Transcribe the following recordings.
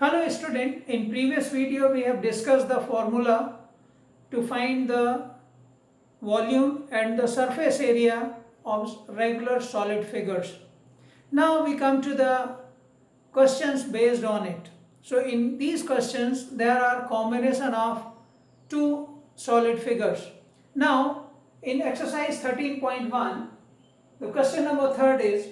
Hello student, in previous video we have discussed the formula to find the volume and the surface area of regular solid figures. Now we come to the questions based on it. So in these questions there are combination of two solid figures. Now in exercise 13.1 the question number 3 is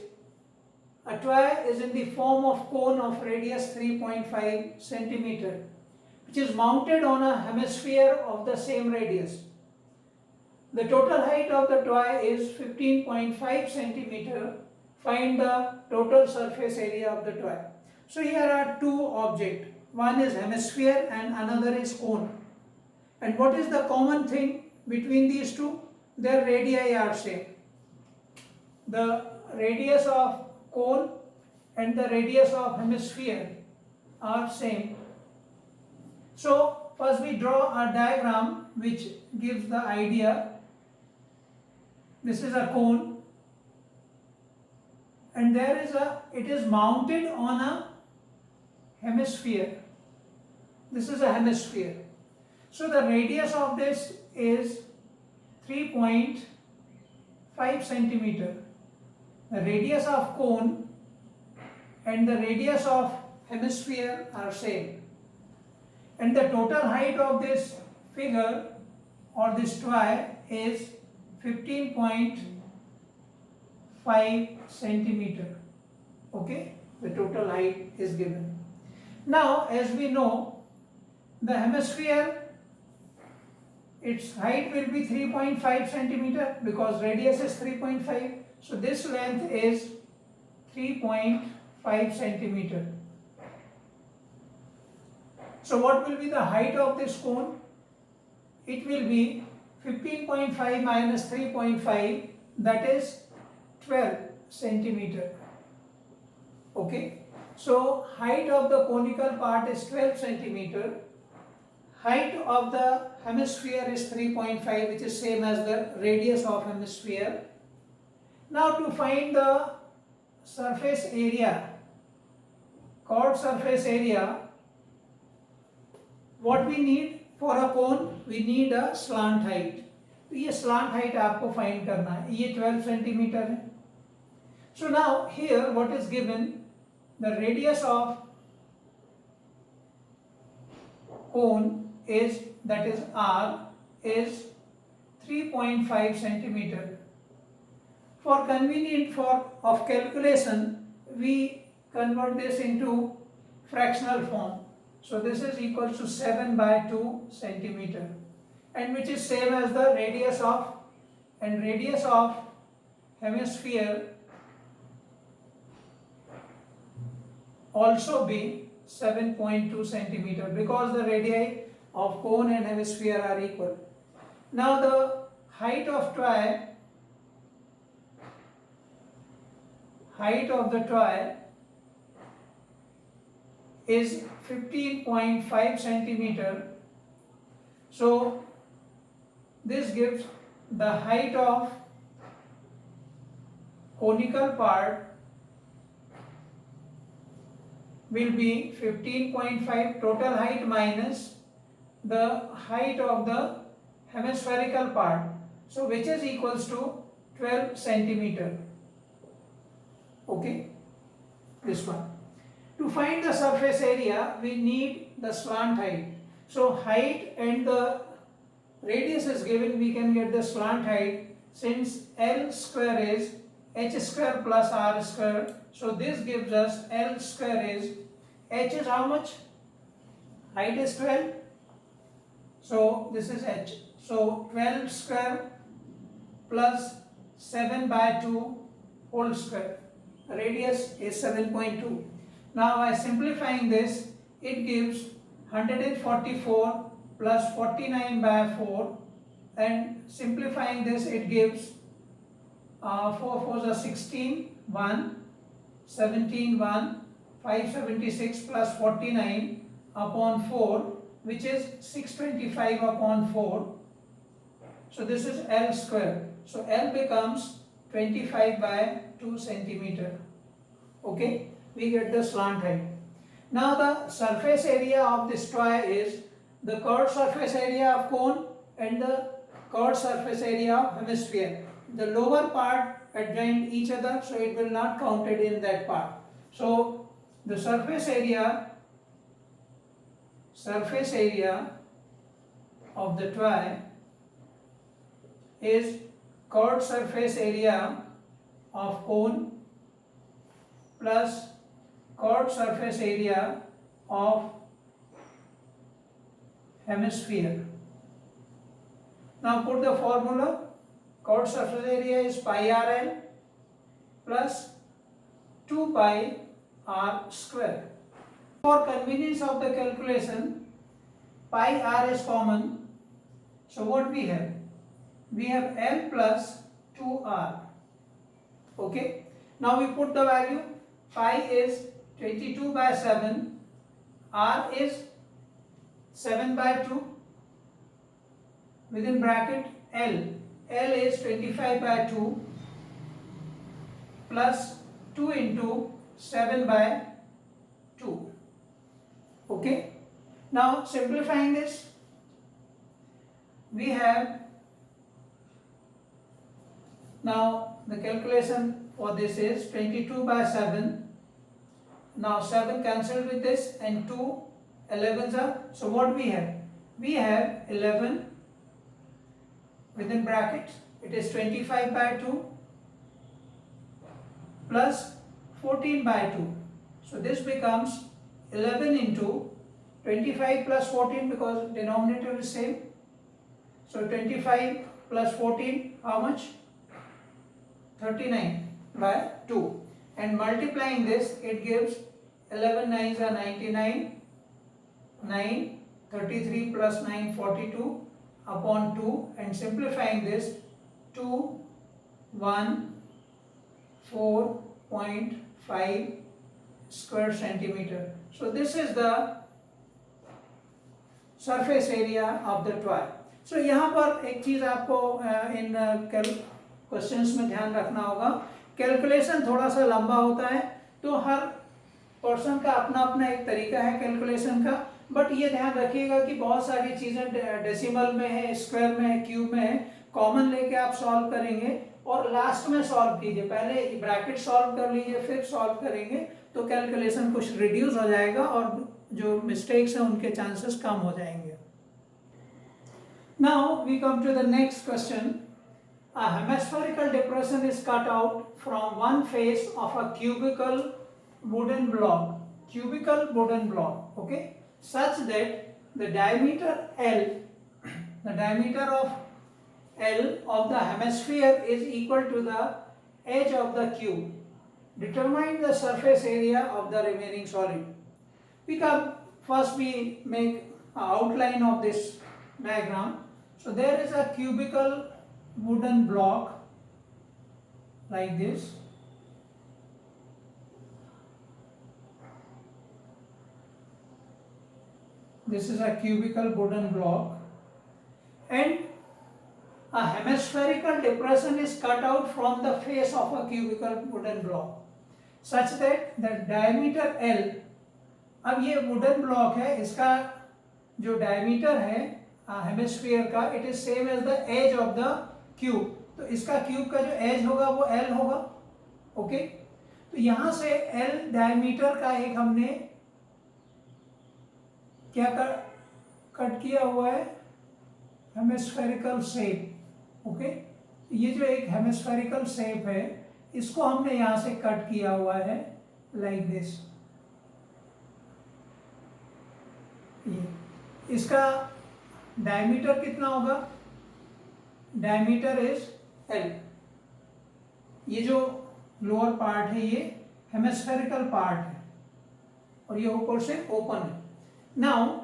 a toy is in the form of cone of radius 3.5 centimeter, which is mounted on a hemisphere of the same radius. The total height of the toy is 15.5 centimeter. Find the total surface area of the toy. So here are two objects. One is hemisphere and another is cone. And what is the common thing between these two? Their radii are same. The radius of cone and the radius of hemisphere are same. So first we draw a diagram which gives the idea. This is a cone and it is mounted on a hemisphere. This is a hemisphere. So the radius of this is 3.5 centimeter. The radius of cone and the radius of hemisphere are same. And the total height of this figure or this toy is 15.5 centimeter. Okay, the total height is given. Now, as we know, the hemisphere, its height will be 3.5 centimeter because radius is 3.5. So this length is 3.5 centimeter. So what will be the height of this cone? It will be 15.5 minus 3.5, that is 12 centimeter. Okay. So height of the conical part is 12 centimeter. Height of the hemisphere is 3.5, which is same as the radius of hemisphere. Now to find the surface area, chord surface area, what we need for a cone, we need a slant height. तो ये slant height आपको find करना है. ये 12 centimeter है. So now here what is given, the radius of cone is, that is R, is 3.5 centimeter. For convenient of calculation, we convert this into fractional form. So this is equal to 7 by 2 centimeter, and which is same as the radius of hemisphere also be 7.2 centimeter because the radii of cone and hemisphere are equal. Now the height of the toy is 15.5 centimeter. So this gives the height of conical part will be 15.5 total height minus the height of the hemispherical part. So which is equals to 12 centimeter. Okay, this one. To find the surface area, we need the slant height. So height and the radius is given, we can get the slant height since L square is h square plus r square. So this gives us L square is, h is how much? Height is 12. So this is h. So 12 square plus 7 by 2 whole square. Radius is 7.2. Now by simplifying this, it gives 144 plus 49 by 4, and simplifying this it gives 4 4s are 16, 1, 17, 1, 576 plus 49 upon 4, which is 625 upon 4. So this is L square. So L becomes 25 by 2 centimeter. Okay, we get the slant height. Now the surface area of this toy is the curved surface area of cone and the curved surface area of hemisphere. The lower part adjoin each other, so it will not counted in that part. So the surface area of the toy is curved surface area of cone plus curved surface area of hemisphere. Now put the formula. Curved surface area is pi RL plus 2 pi r square. For convenience of the calculation, pi r is common. So what we have? We have L plus 2r. Okay. Now we put the value. Pi is 22 by 7. R is 7 by 2. Within bracket L. L is 25 by 2 plus 2 into 7 by 2. Okay. Now simplifying this, we have now the calculation for this is 22 by 7. Now 7 cancelled with this and 2 11s are. So what we have? We have 11 within brackets. It is 25 by 2 plus 14 by 2. So this becomes 11 into 25 plus 14 because denominator is same. So 25 plus 14, how much? 39 by 2. And multiplying this, it gives 11 9s are 99, 9, 33 plus 9, 42 upon 2, and simplifying this, 2, 1, 4.5 square centimeter. So this is the surface area of the toy. So यहाँ पर एक चीज़ आपको इन questions में ध्यान रखना होगा, calculation थोड़ा सा लंबा होता है, तो हर पर्सन का अपना अपना एक तरीका है कैलकुलेशन का, बट ये ध्यान रखिएगा कि बहुत सारी चीज़ें डेसिमल में है, स्क्वायर में है, क्यूब में है, कॉमन लेके आप सॉल्व करेंगे और लास्ट में सॉल्व कीजिए, पहले ब्रैकेट सॉल्व कर लीजिए फिर सॉल्व करेंगे तो कैलकुलेशन कुछ रिड्यूस हो जाएगा और जो मिस्टेक्स हैं उनके चांसेस कम हो जाएंगे. Now we come to the next question. A hemispherical depression is cut out from one face of a cubical wooden block, okay, such that the diameter of L of the hemisphere is equal to the edge of the cube. Determine the surface area of the remaining solid. First we make an outline of this diagram. So there is a cubical wooden block like this. This is a cubical wooden block, and a hemispherical depression is cut out from the face of a cubical wooden block such that the diameter L. अब ये wooden block है, इसका जो diameter है hemisphere का, it is same as the edge of the cube, तो इसका cube का जो एज होगा वो L होगा. ओके, तो यहां से L डायमीटर का एक हमने क्या कट किया हुआ है, हेमिस्फेरिकल शेप. ओके, ये जो एक हेमिस्फेरिकल शेप है इसको हमने यहां से कट किया हुआ है लाइक दिस. इसका डायमीटर कितना होगा? Diameter is L. ये जो लोअर पार्ट है ये हेमिस्फेरिकल पार्ट है और ये ऊपर से ओपन है. Now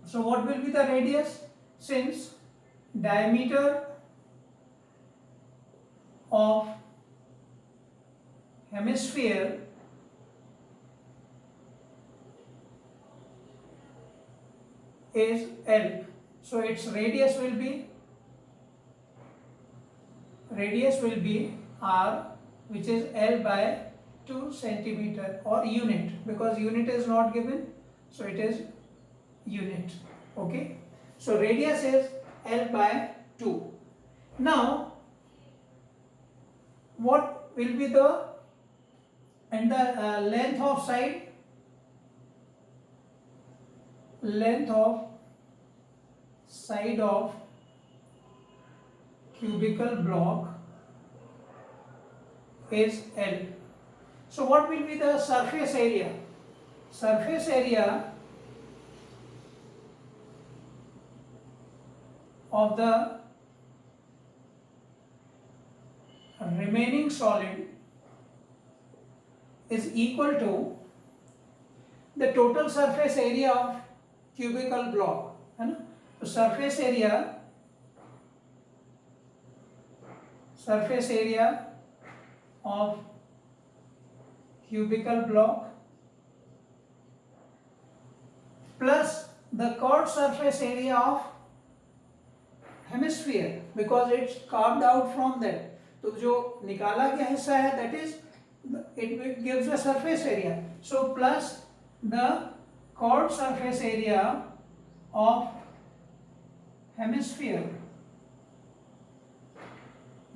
so what will be the radius? Since diameter of hemisphere is L, so its radius will be R, which is L by 2 centimeter or unit, because unit is not given, so it is unit. Okay, so radius is L by 2. Now what will be the length of side? Length of side of cubical block is L. So what will be the surface area? Surface area of the remaining solid is equal to the total surface area of cubical block, है ना? तो surface area of cubical block plus the chord surface area of hemisphere, because it's carved out from that. तो जो निकाला गया हिस्सा है, that is, it gives a surface area. So plus the chord surface area of hemisphere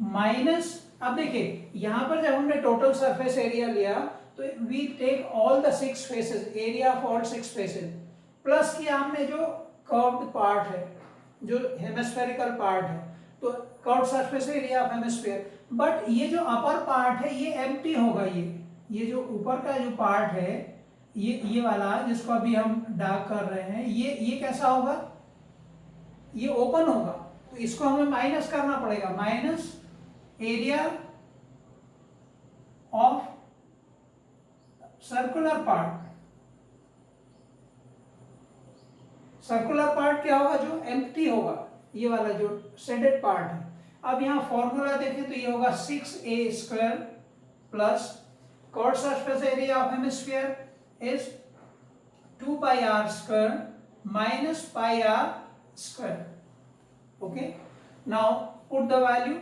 minus, अब देखिए यहाँ पर जब हमने टोटल सरफेस एरिया लिया तो we take all the 6 faces, area of all 6 faces, plus किया हमने जो कर्व्ड पार्ट है, जो हेमिस्फेरिकल पार्ट है, तो curved surface area of hemisphere. But ये जो अपर पार्ट है ये एम्प्टी होगा. ये जो ऊपर का जो पार्ट है, ये वाला जिसको अभी हम डार्क कर रहे हैं, ये कैसा होगा? ये ओपन होगा. तो इसको हमें माइनस करना पड़ेगा. Minus area of circular part. Circular part क्या होगा? जो एम्प्टी होगा, ये वाला जो शेडेड पार्ट है. अब यहाँ फॉर्मूला देखें तो ये होगा 6a² plus chord surface area of hemisphere is 2πr² minus πr². Okay, now put the value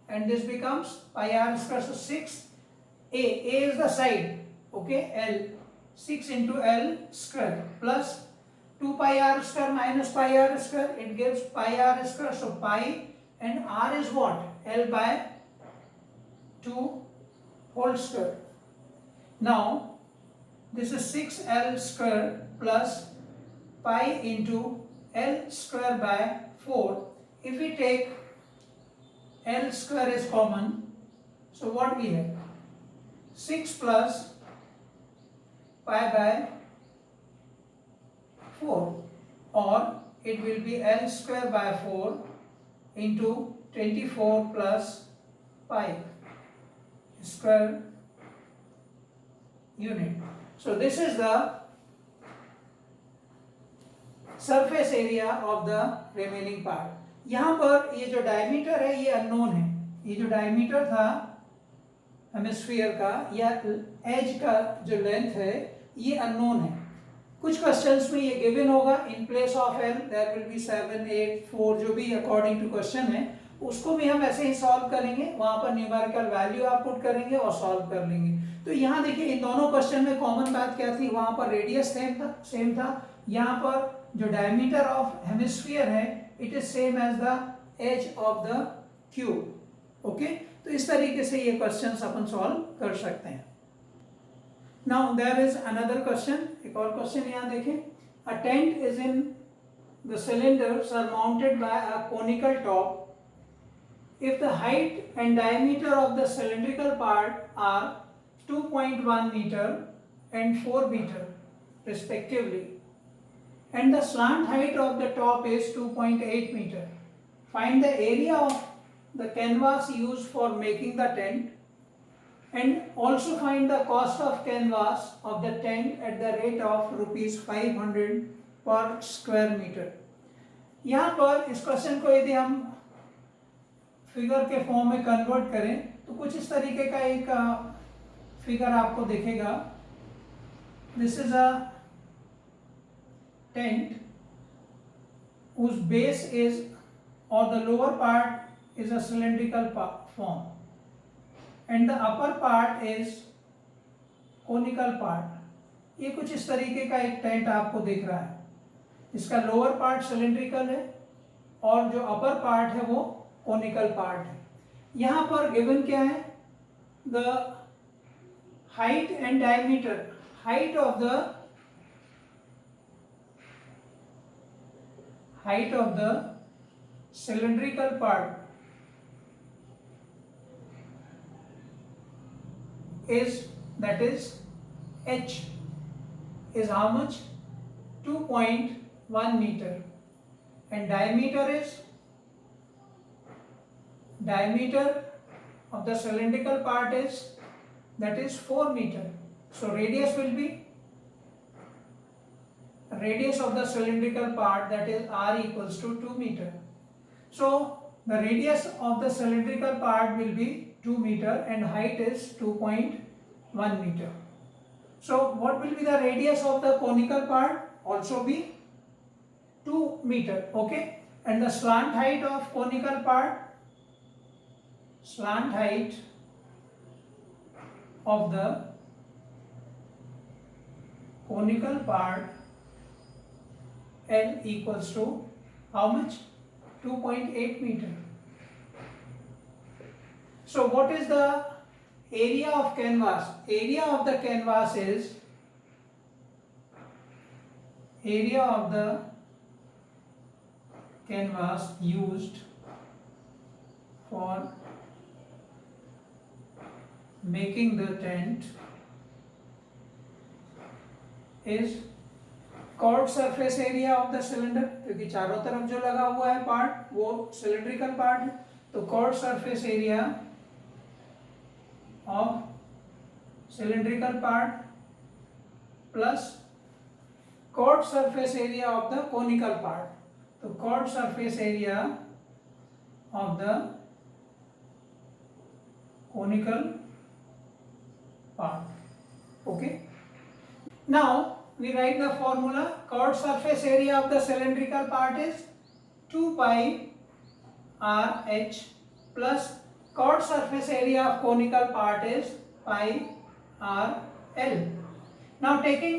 and this becomes πr². So 6a is the side, okay, L, 6 into L² plus 2πr² minus πr², it gives πr². So pi and r is what? L by 2 whole square. Now this is 6L² plus pi into L² by 4. If we take L² is common, so what we have? 6 plus pi by 4, or it will be L² by 4 into 24 plus pi square unit. So this is the surface area of the remaining part. यहाँ पर ये जो diameter है ये unknown है. ये जो diameter था हेमिस्फीयर का या एज का जो लेंथ है ये अननोन है. कुछ क्वेश्चंस में ये गिवन होगा in place of L there will be 7, 8, 4 जो भी अकॉर्डिंग टू क्वेश्चन है, उसको भी हम ऐसे ही सॉल्व करेंगे. वहां पर न्यूमेरिकल वैल्यू आप पुट करेंगे और सॉल्व कर लेंगे. तो यहाँ देखिए इन दोनों क्वेश्चन में कॉमन बात क्या थी? वहां पर रेडियस सेम था. यहाँ पर जो डायमीटर ऑफ हेमिस्फीयर है it is same as the edge of the cube. Okay, तो इस तरीके से ये क्वेश्चंस अपन सॉल्व कर सकते हैं. Now there is another question. एक और क्वेश्चन यहाँ देखें. A tent is in the cylinder surmounted by a conical top. If the height and diameter of the cylindrical part are 2.1 meter and 4 meter respectively, and the slant height of the top is 2.8 meter, find the area of the canvas used for making the tent, and also find the cost of canvas of the tent at the rate of rupees 500 per square meter. यहाँ पर इस question को यदि हम figure के form में convert करें तो कुछ इस तरीके का एक फिगर आपको दिखेगा. This is a tent whose base is, or the lower part is a cylindrical form and the upper part is conical part, ये कुछ इस तरीके का एक टेंट आपको दिख रहा है। इसका लोअर पार्ट सिलेंड्रिकल है और जो अपर पार्ट है वो कोनिकल पार्ट है। यहाँ पर गिवन क्या है, the height and diameter, height of the cylindrical part is, that is h, is how much, 2.1 meter, and diameter of the cylindrical part is, that is 4 meter. So radius will be, radius of the cylindrical part, that is r equals to 2 meter. So the radius of the cylindrical part will be 2 meter and height is 2.1 meter. So what will be the radius of the conical part? Also be 2 meter. Okay, and the slant height of conical part, slant height of the conical part L equals to how much, 2.8 meter. So what is the area of canvas? Area of the canvas is, area of the canvas used for making the tent is curved surface area of the cylinder, क्योंकि चारों तरफ जो लगा हुआ है part वो cylindrical part है, तो curved surface area of cylindrical part plus curved surface area of the conical part, तो curved surface area of the conical part. Okay, now we write the formula. Curved surface area of the cylindrical part is 2 pi r h plus curved surface area of conical part is pi r l. Now taking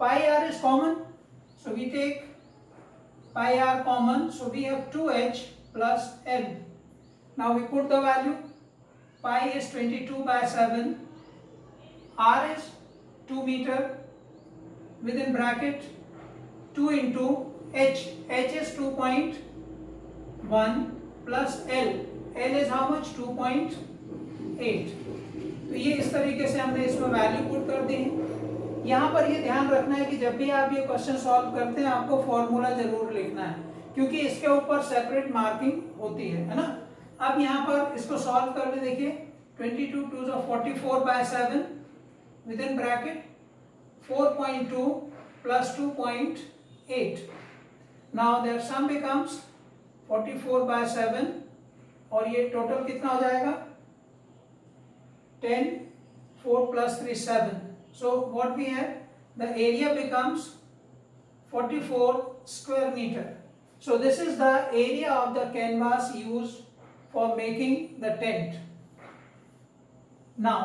pi r is common, so we take pi r common, so we have 2h plus l. Now we put the value. Pi is 22/7, r is 2 meter, within bracket 2 into h, h is 2.1 plus l, l is how much, 2.8. तो ये इस तरीके से हमने इसमें value put कर दी है. यहाँ पर ये ध्यान रखना है कि जब भी आप ये क्वेश्चन सॉल्व करते हैं आपको फॉर्मूला जरूर लिखना है, क्योंकि इसके ऊपर सेपरेट मार्किंग होती है ना. अब यहाँ पर इसको सॉल्व करके देखिए, 22 2 44/7 within bracket 4.2 plus 2.8. Now their sum becomes 44/7 और ये टोटल कितना हो जाएगा, 10, 4 plus 3 7. So what we have, the area becomes 44 square meter. So this is the area of the canvas used for making the tent. Now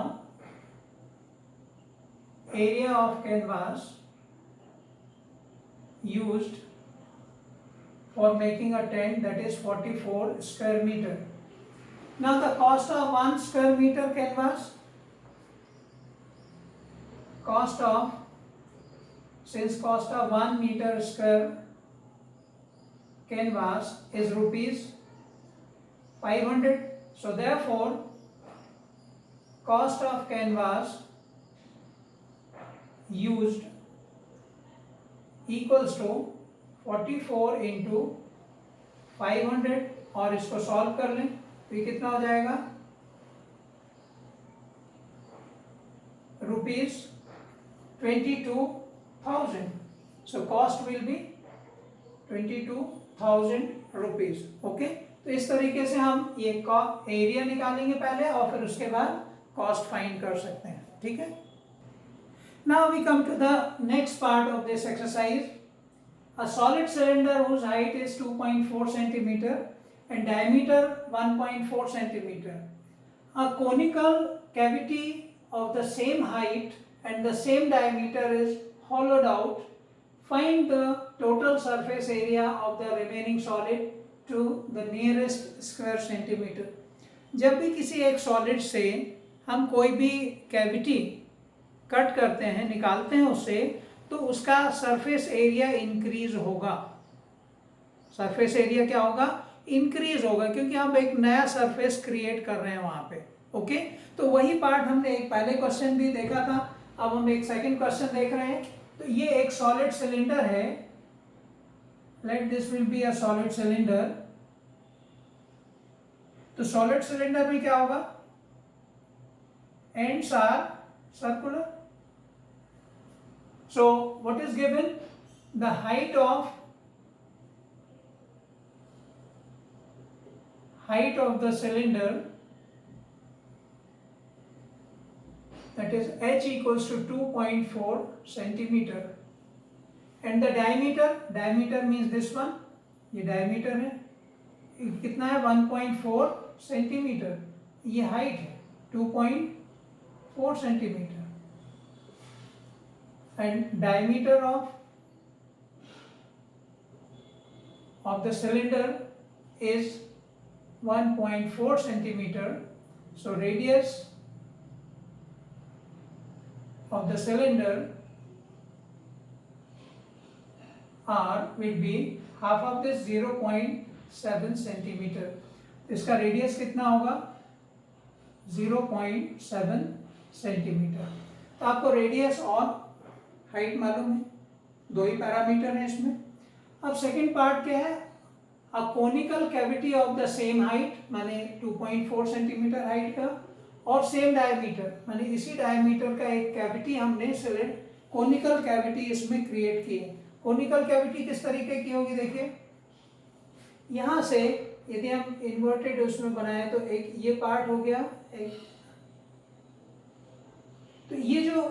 area of canvas used for making a tent, that is 44 square meter. Now the cost of 1 square meter canvas, cost of, since cost of 1 meter square canvas is rupees 500, so therefore cost of canvas used equals to 44 into 500, और इसको solve कर लें तो ये कितना हो जाएगा, rupees 22,000. So cost will be 22,000 rupees. Okay, तो इस तरीके से हम ये एरिया निकालेंगे पहले और फिर उसके बाद कॉस्ट फाइंड कर सकते हैं. ठीक है. Now we come to the next part of this exercise. A solid cylinder whose height is 2.4 centimeter and diameter 1.4 centimeter. A conical cavity of the same height and the same diameter is hollowed out, find the total surface area of the remaining solid to the nearest square centimeter. जब भी किसी एक solid से हम कोई भी cavity cut करते हैं, निकालते हैं उससे, तो उसका सरफेस एरिया इंक्रीज होगा। सरफेस एरिया क्या होगा? इंक्रीज होगा, क्योंकि हम एक नया सरफेस क्रिएट कर रहे हैं वहां पे। ओके, तो वही पार्ट हमने एक पहले क्वेश्चन भी देखा था, अब हम एक सेकंड क्वेश्चन देख रहे हैं। तो ये एक सॉलिड सिलेंडर है, let this will be a solid cylinder. तो सॉलिड सिलेंडर में क्या होगा? Ends are circular. So what is given? The height of the cylinder, that is h equals to 2.4 centimeter, and the diameter means this one, ये diameter है, कितना है? 1.4 centimetre. ये height है 2.4 centimetre, and diameter of the cylinder is 1.4 centimeter. So radius of the cylinder R will be half of this 0.7 centimeter. इसका radius कितना होगा? 0.7 centimetre. तो आपको रेडियस और हाइट मालूम है, दो ही पैरामीटर हैं इसमें। अब सेकंड पार्ट क्या है? A conical cavity of the same height, माने 2.4 सेंटीमीटर हाइट का, और सेम डायमीटर, माने इसी डायमीटर का एक कैविटी हमने कोनिकल कैविटी इसमें क्रिएट की है। कोनिकल कैविटी किस तरीके की होगी? देखिए, यहां से यदि हम इन्वर्टेड उसमें बनाए तो एक ये पार्ट हो गया, एक तो ये जो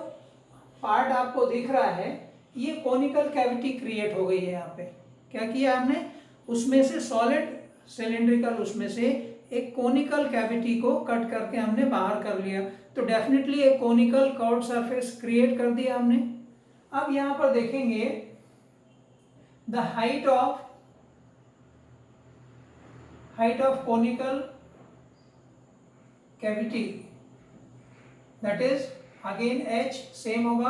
पार्ट आपको दिख रहा है, ये कोनिकल कैविटी क्रिएट हो गई है। यहाँ पे क्या किया हमने? उसमें से सॉलिड सिलेंड्रिकल, उसमें से एक कोनिकल कैविटी को कट करके हमने बाहर कर लिया। तो डेफिनेटली एक कोनिकल कर्व्ड सरफेस क्रिएट कर दिया हमने। अब यहां पर देखेंगे the height of conical cavity, that is again h same होगा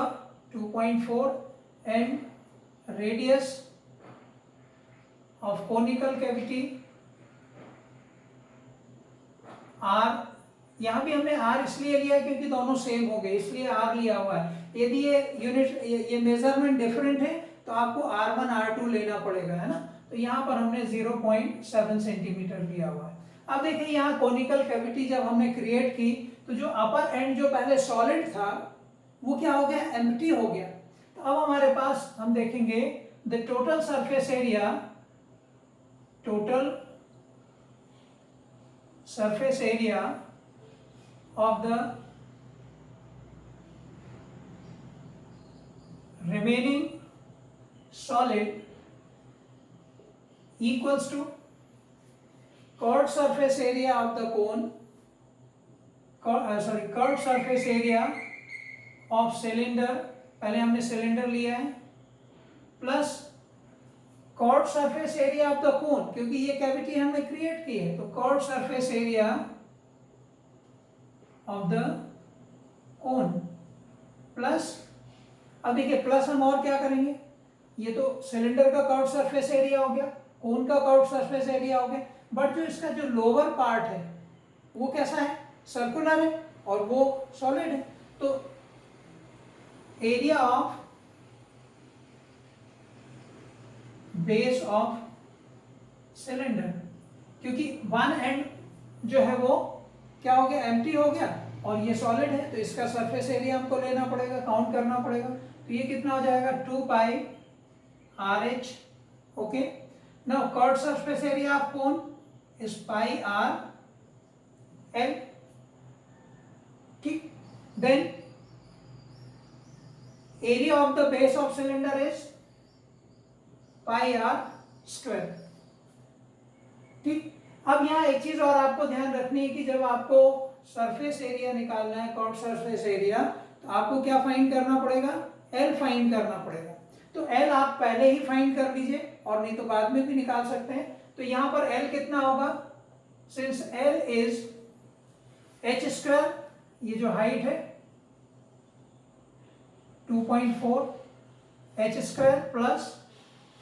2.4, and radius of conical cavity r, यहां भी हमने r इसलिए लिया क्योंकि दोनों सेम हो गए, इसलिए r लिया हुआ है। यदि ये यूनिट, ये मेजरमेंट डिफरेंट है तो आपको r1 r2 लेना पड़ेगा, है ना। तो यहाँ पर हमने 0.7 सेंटीमीटर लिया हुआ है। अब देखिए, यहाँ कोनिकल कैविटी जब हमने क्रिएट की तो जो अपर एंड जो पहले सॉलिड था वो क्या हो गया? एम्प्टी हो गया। तो अब हमारे पास हम देखेंगे the total surface area, of the remaining solid equals to curved surface area of the curved surface area of cylinder, पहले हमने सिलेंडर लिया है, plus curved surface area of the cone, क्योंकि ये कैविटी हमने क्रिएट की है, तो curved surface area of the cone plus, अब देखिए प्लस हम और क्या करेंगे? ये तो सिलेंडर का कर्व्ड सरफेस एरिया हो गया, कोन का कर्व्ड सरफेस एरिया हो गया, बट जो इसका जो लोअर पार्ट है वो कैसा है? सर्कुलर है, और वो सॉलिड है। तो area of base of cylinder, क्योंकि वन एंड जो है वो क्या हो गया? एम्प्टी हो गया, और ये सॉलिड है, तो इसका सरफेस एरिया हमको लेना पड़ेगा, काउंट करना पड़ेगा। तो ये कितना हो जाएगा? 2 pi RH। Okay, now curved surface area of cone is pi RL। ठीक, then area of the base of cylinder is pi R square. ठीक, अब यहाँ एक चीज और आपको ध्यान रखनी है कि जब आपको सरफेस एरिया निकालना है, कर्व्ड सरफेस एरिया, तो आपको क्या फाइंड करना पड़ेगा, एल फाइंड करना पड़ेगा। तो एल आप पहले ही फाइंड कर लीजिए और नहीं तो बाद में भी निकाल सकते हैं। तो यहां पर एल कितना होगा, since L is H square, ये जो हाइट है 2.4 एच स्क्वायर प्लस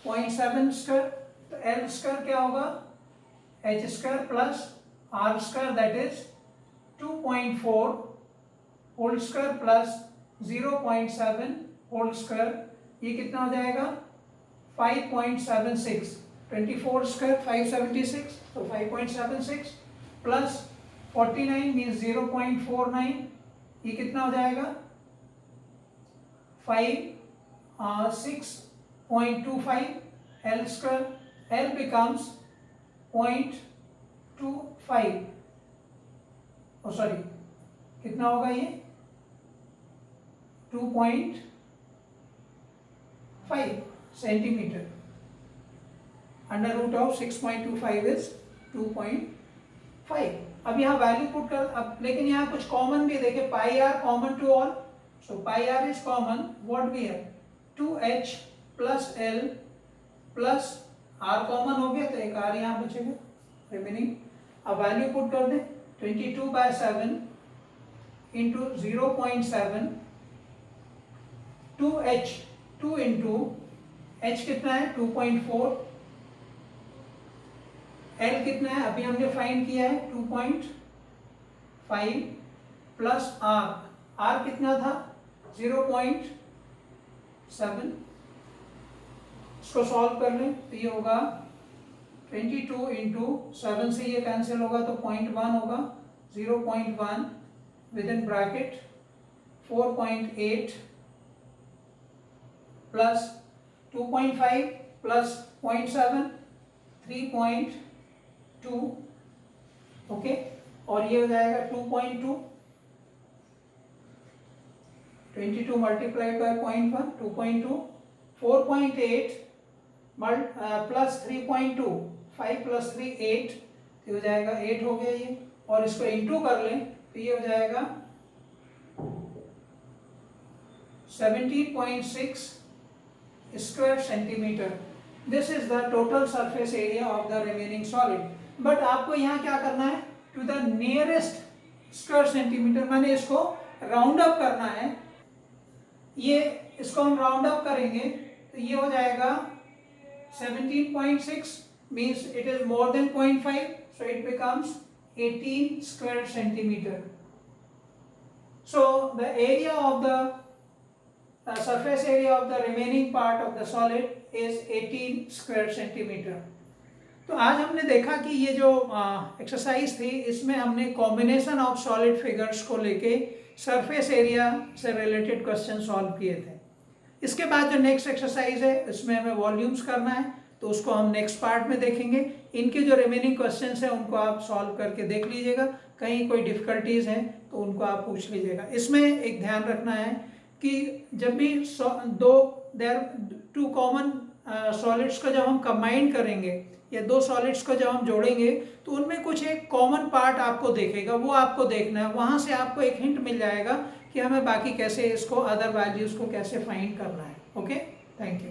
0.7 स्क्वायर, तो एल स्क्वायर क्या होगा, H square plus R square that is 2.4 whole square plus 0.7 whole square, ये कितना हो जाएगा 5.76, 24 स्क्वायर 576, तो 5.76 प्लस 49 मीन्स 0.49, ये कितना हो जाएगा 6.25 L square, L becomes 0.25, oh sorry कितना होगा ये 2.5 centimetre, under root of 6.25 is 2.5। अब यहाँ वैल्यू पुट कर, अब लेकिन यहाँ कुछ कॉमन भी देखे, pi r common to all, so pi r is common, what we have 2h plus l plus r common हो गया तो एक आर यहाँ बचेगा रिमेनिंग। अब वैल्यू पुट कर दें 22/7 इंटू 0.7, 2h 2 इंटू h कितना है 2.4, l कितना है अभी हमने फाइंड किया है 2.5 प्लस r कितना था 0.7, इसको सॉल्व कर लें तो ये होगा 22 इंटू 7 से ये कैंसिल होगा तो 0.1 होगा, 0.1 with in bracket 4.8 plus 2.5 plus 0.7 3.2, okay, और ये हो जाएगा 2.2, 22 मल्टीप्लाइड बाय 0.1 2.2, 4.8 प्लस 3.2, 5 प्लस 3 8, तो हो जाएगा 8 हो गया ये, और इसको इंटू कर लें तो ये हो जाएगा 17.6 square centimeter. This is the total surface area of the remaining solid. But आपको यहाँ क्या करना है, to the nearest square centimeter, मैंने इसको राउंड अप करना है, ये इसको हम राउंड अप करेंगे तो ये हो जाएगा 17.6 means it is more than 0.5, so it becomes 18 square centimeter. So the area of the surface area of the remaining part of the solid is 18 square centimeter. तो आज हमने देखा कि ये जो एक्सरसाइज थी इसमें हमने कॉम्बिनेशन ऑफ सॉलिड फिगर्स को लेके सरफेस एरिया से रिलेटेड क्वेश्चन सॉल्व किए थे। इसके बाद जो नेक्स्ट एक्सरसाइज है इसमें हमें वॉल्यूम्स करना है, तो उसको हम नेक्स्ट पार्ट में देखेंगे। इनके जो रिमेनिंग क्वेश्चंस हैं उनको आप सॉल्व करके देख लीजिएगा, कहीं कोई डिफिकल्टीज हैं तो उनको आप पूछ लीजिएगा। इसमें एक ध्यान रखना है कि जब भी टू कॉमन सॉलिड्स को जब हम कंबाइन करेंगे या दो सॉलिड्स को जब हम जोड़ेंगे तो उनमें कुछ एक कॉमन पार्ट आपको देखेगा, वो आपको देखना है, वहाँ से आपको एक हिंट मिल जाएगा कि हमें बाकी कैसे इसको अदर वैल्यूज़ को कैसे फाइंड करना है। Okay, thank you.